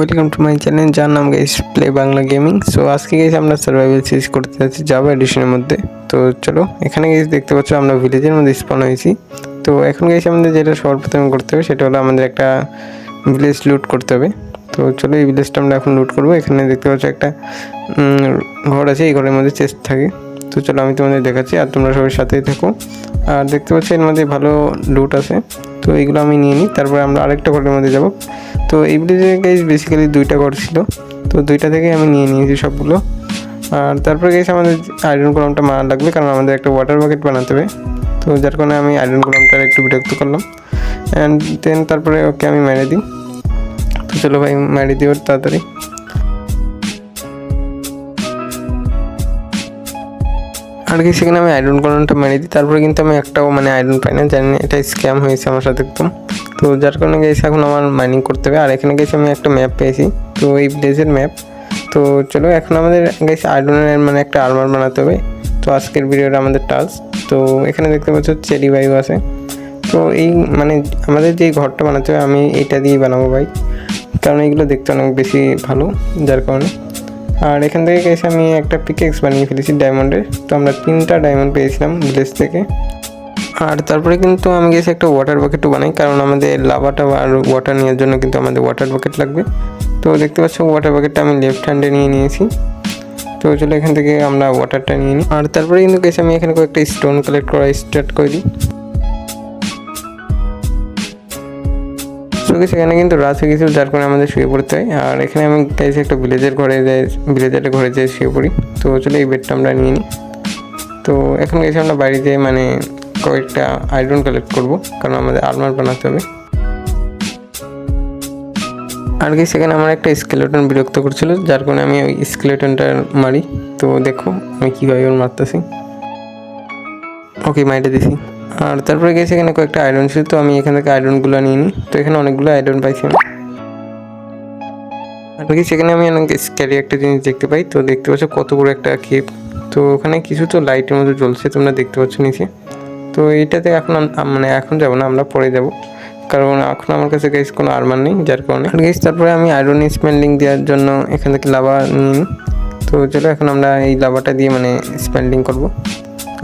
Welcome to my channel, যার নাম guys play Bangla gaming. So আজকে গাইস আমরা সার্ভাইভাল সিরিজ করতে যাচ্ছি জাভা এডিশনের মধ্যে। তো চলো, এখানে গাইস দেখতে পাচ্ছ আমরা ভিলেজের মধ্যে স্পন হয়েছি। তো এখন গাইস আমাদের যেটা সর্বপ্রথম করতে হবে সেটা হলো আমাদের একটা ভিলেজ লুট করতে হবে। তো চলো, এই ভিলেজটা আমরা এখন লুট করবো। এখানে দেখতে পাচ্ছ একটা ঘর আছে, এই ঘরের মধ্যে চেস্ট থাকে। তো চলো আমি তোমাদের দেখাচ্ছি আর তোমরা সবার সাথেই থাকো। আর দেখতে পাচ্ছ এর মধ্যে ভালো লুট আছে, তো এইগুলো আমি নিয়ে নিই। তারপরে আমরা আরেকটা ঘরের মধ্যে যাব। তো এই ভিলেজে গাইস বেসিক্যালি দুইটা ঘর ছিল, তো দুইটা থেকে আমি নিয়ে নিয়েছি সবগুলো। আর তারপরে গাইস আমাদের আয়রন কলমটা মারা লাগবে, কারণ আমাদের একটা ওয়াটার বাকেট বানাতে হবে। তো যার কারণে আমি আয়রন কলমটার একটু বিরক্ত করলাম। অ্যান্ড দেন তারপরে ওকে আমি মেরে দিই। তো চলো ভাই, মেরে দিও তাড়াতাড়ি। আর কি সেখানে আমি আয়রন কলমটা মেরে দিই। তারপরে কিন্তু আমি একটাও আয়রন পাই না, জানি না এটা স্ক্যাম হয়েছে আমার সাথে একদম। তো যার কারণে গেছে এখন আমার মাইনিং করতে হবে। আর এখানে গেছে আমি একটা ম্যাপ পেয়েছি, তো এই ভিলেজের ম্যাপ। তো চলো এখন আমাদের গেছে আয়রনের একটা আর্মার বানাতে হবে। তো আজকের ভিডিওটা আমাদের টাস্ক। তো এখানে দেখতে পাচ্ছ চেরি ভাইও আছে। তো এই আমাদের যে ঘরটা বানাতে হবে আমি এইটা দিয়েই বানাবো ভাই, কারণ এইগুলো দেখতে অনেক বেশি ভালো, যার কারণে। আর এখান থেকে গেছে আমি একটা পিকেক্স বানিয়ে ফেলেছি ডায়মন্ডের। তো আমরা 3টা ডায়মন্ড পেয়েছিলাম ভিলেজ থেকে। আর তারপরে কিন্তু আমি গেছি একটা ওয়াটার বাকেটও বানাই, কারণ আমাদের লাভাটা আর ওয়াটার নেওয়ার জন্য কিন্তু আমাদের ওয়াটার বাকেট লাগবে। তো দেখতে পাচ্ছ ওয়াটার বাকেটটা আমি লেফট হ্যান্ডে নিয়ে নিয়েছি। তো চলো এখান থেকে আমরা ওয়াটারটা নিয়ে নিই। আর তারপরে কিন্তু গেছি আমি এখানে কয়েকটা স্টোন কালেক্ট করা স্টার্ট করে দিই। তো সেখানে কিন্তু রাত হয়ে গেছিল, যার কারণে আমাদের শুয়ে পড়তে হয়। আর এখানে আমি গেছি একটা ভিলেজের ঘরে যেয়ে শুয়ে পড়ি। তো চলো এই বেডটা আমরা নিয়ে নিই। তো এখন গেছি আমরা বাইরে যেয়ে কয়েকটা আয়রন কালেক্ট করবো, কারণ আমাদের আর্মার বানাতে হবে। আর কি সেখানে আমার একটা স্কেলেটন বিরক্ত করছিল, যার কারণে আমি ওই স্কেলেটনটা মারি। তো দেখো আমি কীভাবে ওর মারতেছি। ওকে, মাইরে দিছি। আর তারপরে গেছি এখানে কয়েকটা আয়রন ছিল, তো আমি এখান থেকে আয়রনগুলো নিয়ে নিই। তো এখানে অনেকগুলো আয়রন পাইছি আমি। আর কি সেখানে আমি অনেক স্ক্যারি একটা জিনিস দেখতে পাই। তো দেখতে পাচ্ছ কত বড় একটা কেপ। তো ওখানে কিছু তো লাইটের মতো জ্বলছে, তোমরা দেখতে পাচ্ছ নিচে। তো এইটাতে এখন এখন যাবো না, আমরা পরে যাব, কারণ এখন আমার কাছে গাইস কোনো আর্মার নেই, যার কারণে। আর গাইস তারপরে আমি আয়রন স্পেন্ডিং দেওয়ার জন্য এখান থেকে লাভা নিই। তো চলো এখন আমরা এই লাভাটা দিয়ে স্পেন্ডিং করবো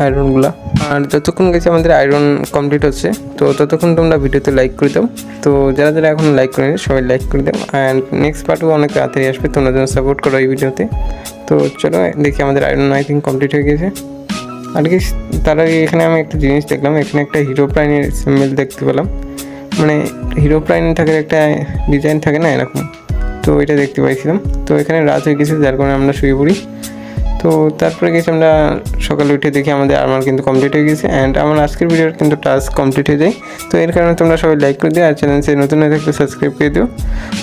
আয়রনগুলো। আর যতক্ষণ গেছে আমাদের আয়রন কমপ্লিট হচ্ছে, তো ততক্ষণ তোমরা ভিডিওতে লাইক করে দাও। তো যারা যারা এখন লাইক করে সবাই লাইক করে দাও। অ্যান্ড নেক্সট পার্টও অনেক তাড়াতাড়ি আসবে, তোমরা যেন সাপোর্ট করো এই ভিডিওতে। তো চলো দেখি আমাদের আয়রন আই থিঙ্ক কমপ্লিট হয়ে গেছে। আর কি তার আগে এখানে আমি একটা জিনিস দেখলাম, এখানে একটা হিরো প্রাইনের সিম্বল দেখতে পেলাম। হিরো প্রাইন থাকে একটা ডিজাইন থাকে না এরকম, তো এটা দেখতে পাইছিলাম। তো এখানে রাত হয়ে গেছে, যার কারণে আমরা শুয়ে পড়ি। তো তারপরে গেছি আমরা সকালে উঠে দেখি আমাদের আর্মার কিন্তু কমপ্লিট হয়ে গেছে। অ্যান্ড আমার আজকের ভিডিওর কিন্তু টাস্ক কমপ্লিট হয়ে যায়। তো এর কারণে তোমরা সবাই লাইক করে দিও, আর চ্যানেল নতুন হয়ে থাকলে সাবস্ক্রাইব করে দিও।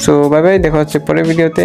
সো বাই বাই, দেখা হচ্ছে পরের ভিডিওতে।